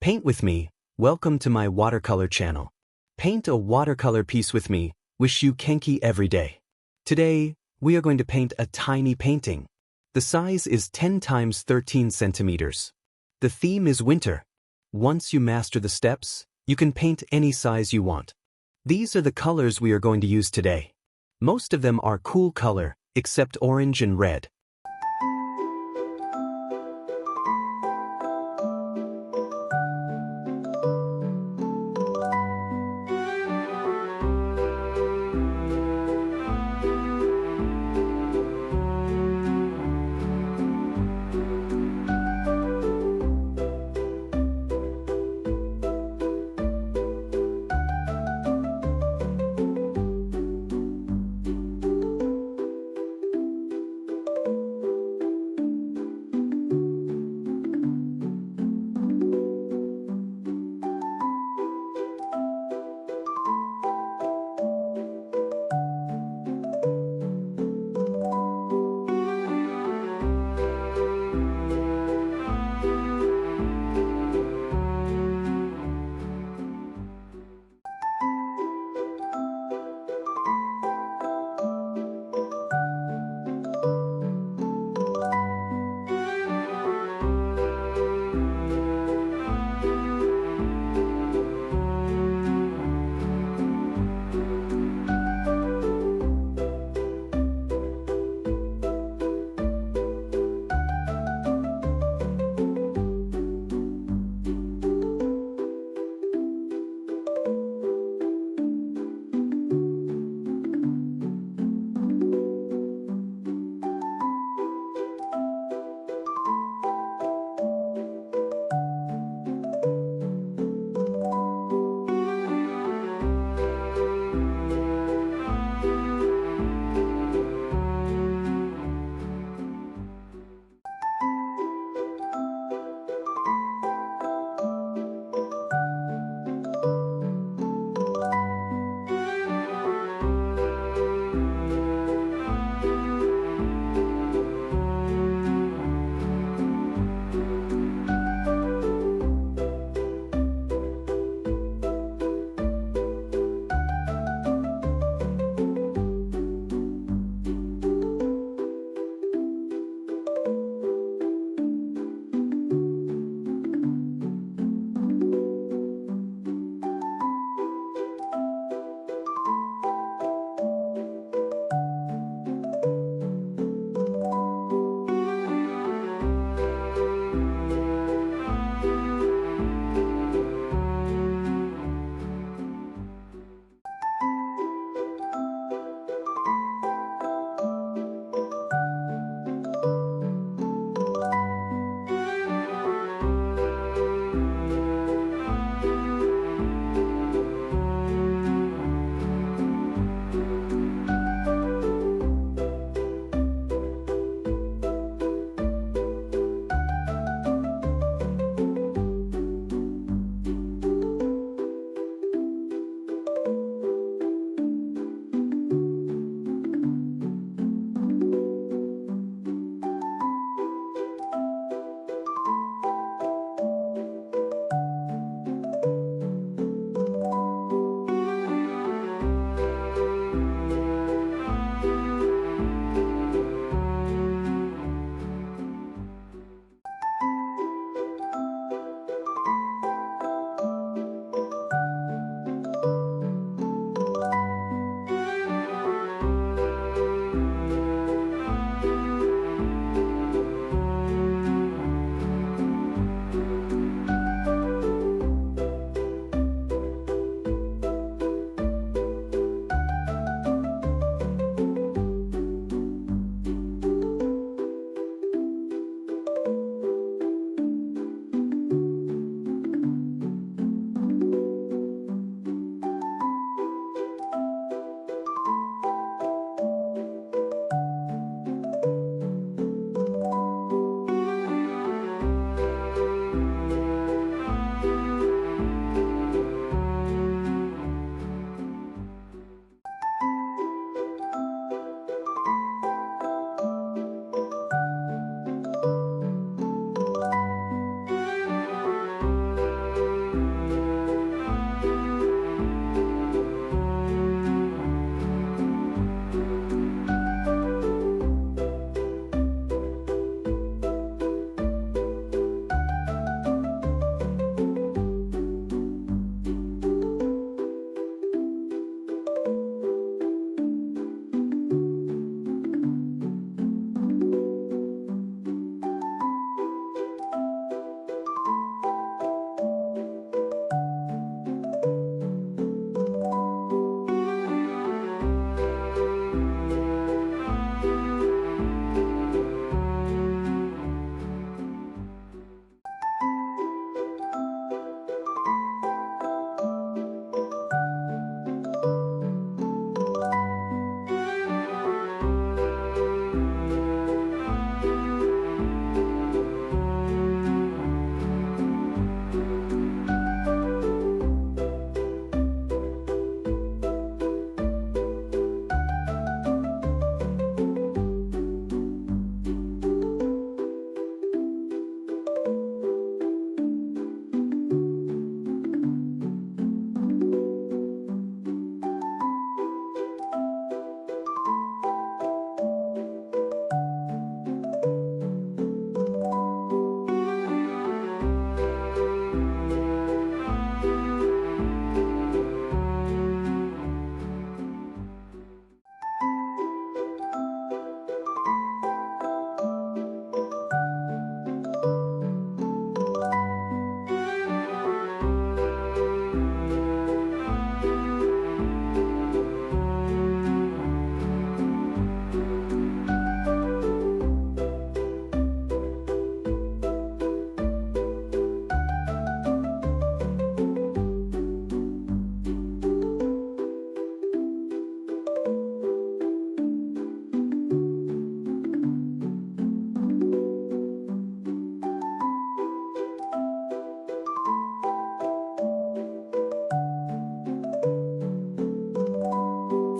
Paint with me. Welcome to my watercolor channel. Paint a watercolor piece with me. Wish you Kenki every day. Today, we are going to paint a tiny painting. The size is 10 times 13 centimeters. The theme is winter. Once you master the steps, you can paint any size you want. These are the colors we are going to use today. Most of them are cool color, except orange and red.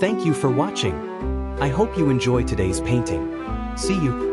Thank you for watching. I hope you enjoy today's painting. See you.